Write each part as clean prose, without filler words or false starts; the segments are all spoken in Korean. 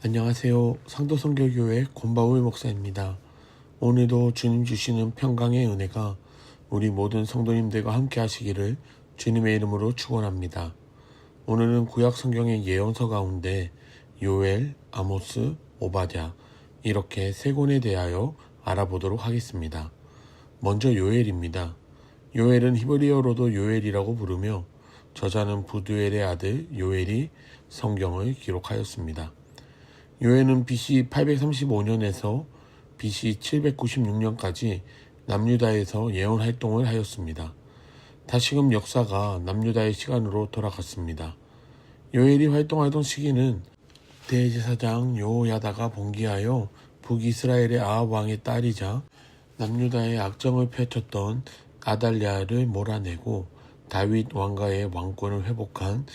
안녕하세요. 상도선교교회 권바울 목사입니다. 오늘도 주님 주시는 평강의 은혜가 우리 모든 성도님들과 함께 하시기를 주님의 이름으로 축원합니다. 오늘은 구약 성경의 예언서 가운데 요엘, 아모스, 오바댜 이렇게 세 권에 대하여 알아보도록 하겠습니다. 먼저 요엘입니다. 요엘은 히브리어로도 요엘이라고 부르며 저자는 부두엘의 아들 요엘이 성경을 기록하였습니다. 요엘은 BC 835년에서 BC 796년까지 남유다에서 예언 활동을 하였습니다. 다시금 역사가 남유다의 시간으로 돌아갔습니다. 요엘이 활동하던 시기는 대제사장 여호야다가 봉기하여 북이스라엘의 아합 왕의 딸이자 남유다의 악정을 펼쳤던 아달랴를 몰아내고 다윗 왕가의 왕권을 회복한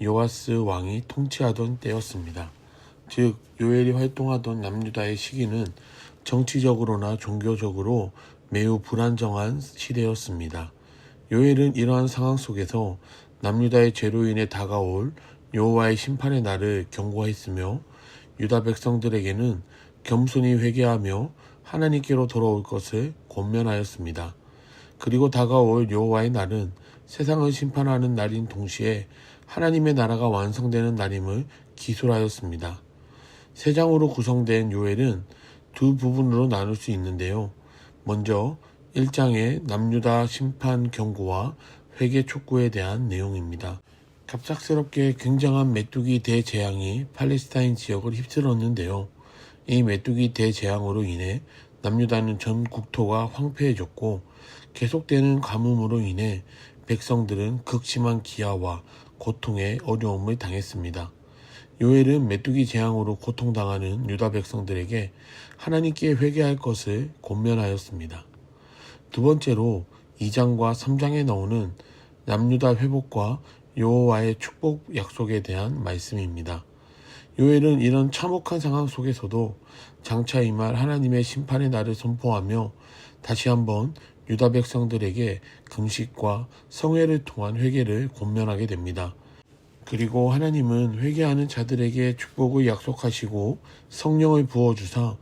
요아스 왕이 통치하던 때였습니다. 즉 요엘이 활동하던 남유다의 시기는 정치적으로나 종교적으로 매우 불안정한 시대였습니다. 요엘은 이러한 상황 속에서 남유다의 죄로 인해 다가올 여호와의 심판의 날을 경고했으며 유다 백성들에게는 겸손히 회개하며 하나님께로 돌아올 것을 권면하였습니다. 그리고 다가올 여호와의 날은 세상을 심판하는 날인 동시에 하나님의 나라가 완성되는 날임을 기술하였습니다. 세 장으로 구성된 요엘은 두 부분으로 나눌 수 있는데요. 먼저 1장의 남유다 심판 경고와 회개 촉구에 대한 내용입니다. 갑작스럽게 굉장한 메뚜기 대재앙이 팔레스타인 지역을 휩쓸었는데요. 이 메뚜기 대재앙으로 인해 남유다는 전 국토가 황폐해졌고 계속되는 가뭄으로 인해 백성들은 극심한 기아와 고통에 어려움을 당했습니다. 요엘은 메뚜기 재앙으로 고통당하는 유다 백성들에게 하나님께 회개할 것을 권면하였습니다. 두 번째로 2장과 3장에 나오는 남유다 회복과 여호와의 축복 약속에 대한 말씀입니다. 요엘은 이런 참혹한 상황 속에서도 장차 임할 하나님의 심판의 날을 선포하며 다시 한번 유다 백성들에게 금식과 성회를 통한 회개를 권면하게 됩니다. 그리고 하나님은 회개하는 자들에게 축복을 약속하시고 성령을 부어주사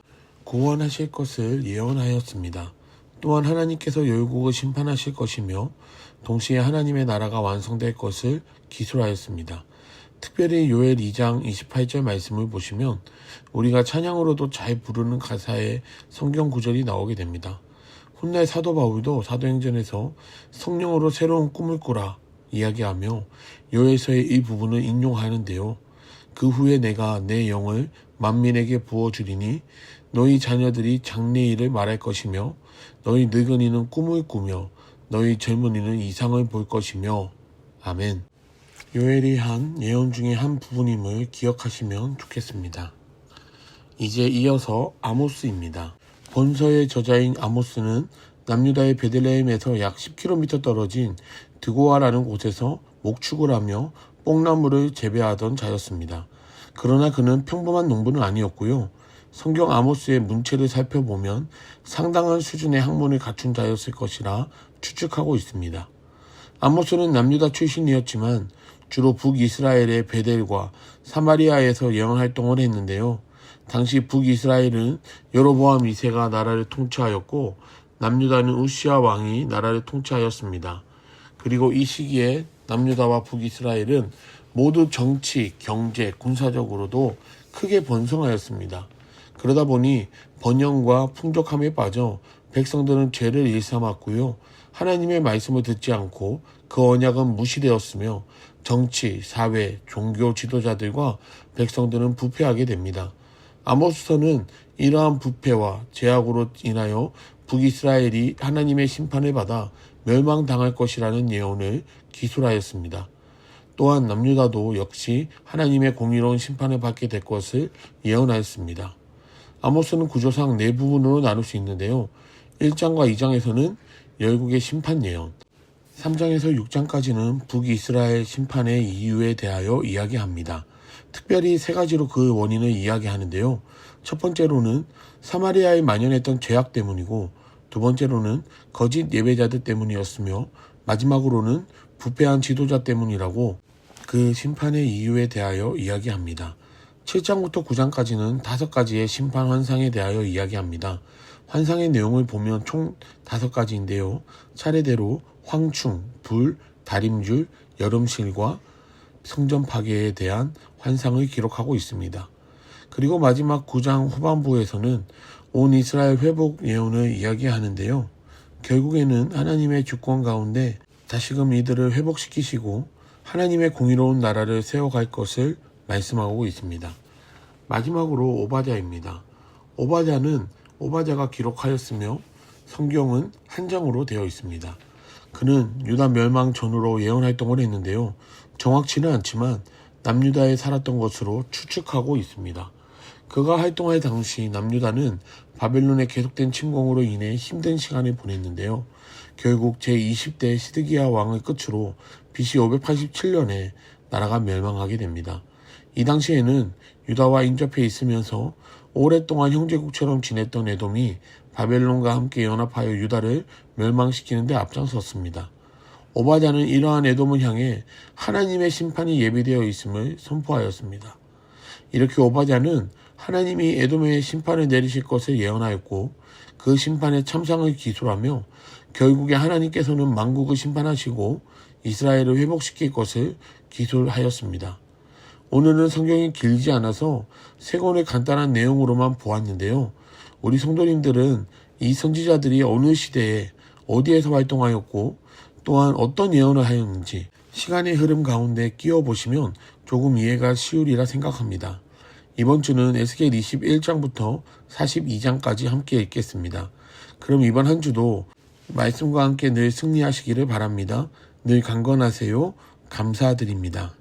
구원하실 것을 예언하였습니다. 또한 하나님께서 열국을 심판하실 것이며 동시에 하나님의 나라가 완성될 것을 기술하였습니다. 특별히 요엘 2장 28절 말씀을 보시면 우리가 찬양으로도 잘 부르는 가사의 성경 구절이 나오게 됩니다. 훗날 사도 바울도 사도행전에서 성령으로 새로운 꿈을 꾸라 이야기하며 요엘서의 이 부분을 인용하는데요. 그 후에 내가 내 영을 만민에게 부어주리니 너희 자녀들이 장래일을 말할 것이며 너희 늙은이는 꿈을 꾸며 너희 젊은이는 이상을 볼 것이며 아멘. 요엘이 한 예언 중에 한 부분임을 기억하시면 좋겠습니다. 이제 이어서 아모스입니다. 본서의 저자인 아모스는 남유다의 베들레헴에서 약 10km 떨어진 드고아라는 곳에서 목축을 하며 뽕나무를 재배하던 자였습니다. 그러나 그는 평범한 농부는 아니었고요. 성경 아모스의 문체를 살펴보면 상당한 수준의 학문을 갖춘 자였을 것이라 추측하고 있습니다. 아모스는 남유다 출신이었지만 주로 북이스라엘의 베델과 사마리아에서 예언 활동을 했는데요. 당시 북이스라엘은 여로보암 2세가 나라를 통치하였고 남유다는 우시아 왕이 나라를 통치하였습니다. 그리고 이 시기에 남유다와 북이스라엘은 모두 정치, 경제, 군사적으로도 크게 번성하였습니다. 그러다 보니 번영과 풍족함에 빠져 백성들은 죄를 일삼았고요. 하나님의 말씀을 듣지 않고 그 언약은 무시되었으며 정치, 사회, 종교 지도자들과 백성들은 부패하게 됩니다. 아모스서는 이러한 부패와 죄악으로 인하여 북이스라엘이 하나님의 심판을 받아 멸망당할 것이라는 예언을 기술하였습니다. 또한 남유다도 역시 하나님의 공의로운 심판을 받게 될 것을 예언하였습니다. 아모스는 구조상 네 부분으로 나눌 수 있는데요. 1장과 2장에서는 열국의 심판 예언, 3장에서 6장까지는 북이스라엘 심판의 이유에 대하여 이야기합니다. 특별히 세 가지로 그 원인을 이야기하는데요. 첫 번째로는 사마리아에 만연했던 죄악 때문이고 두 번째로는 거짓 예배자들 때문이었으며 마지막으로는 부패한 지도자 때문이라고 그 심판의 이유에 대하여 이야기합니다. 7장부터 9장까지는 5가지의 심판 환상에 대하여 이야기합니다. 환상의 내용을 보면 총 5가지인데요. 차례대로 황충, 불, 다림줄, 여름실과 성전 파괴에 대한 환상을 기록하고 있습니다. 그리고 마지막 9장 후반부에서는 온 이스라엘 회복 예언을 이야기하는데요. 결국에는 하나님의 주권 가운데 다시금 이들을 회복시키시고 하나님의 공의로운 나라를 세워갈 것을 말씀하고 있습니다. 마지막으로 오바댜입니다. 오바댜가 기록하였으며 성경은 한 장으로 되어 있습니다. 그는 유다 멸망 전후로 예언 활동을 했는데요. 정확치는 않지만 남유다에 살았던 것으로 추측하고 있습니다. 그가 활동할 당시 남유다는 바벨론의 계속된 침공으로 인해 힘든 시간을 보냈는데요. 결국 제20대 시드기야 왕의 끝으로 BC 587년에 나라가 멸망하게 됩니다. 이 당시에는 유다와 인접해 있으면서 오랫동안 형제국처럼 지냈던 에돔이 바벨론과 함께 연합하여 유다를 멸망시키는 데 앞장섰습니다. 오바댜는 이러한 에돔을 향해 하나님의 심판이 예비되어 있음을 선포하였습니다. 이렇게 오바댜는 하나님이 에돔의 심판을 내리실 것을 예언하였고 그 심판의 참상을 기술하며 결국에 하나님께서는 만국을 심판하시고 이스라엘을 회복시킬 것을 기술하였습니다. 오늘은 성경이 길지 않아서 세 권의 간단한 내용으로만 보았는데요. 우리 성도님들은 이 선지자들이 어느 시대에 어디에서 활동하였고 또한 어떤 예언을 하였는지 시간의 흐름 가운데 끼워보시면 조금 이해가 쉬우리라 생각합니다. 이번 주는 에스겔 21장부터 42장까지 함께 읽겠습니다. 그럼 이번 한 주도 말씀과 함께 늘 승리하시기를 바랍니다. 늘 강건하세요. 감사드립니다.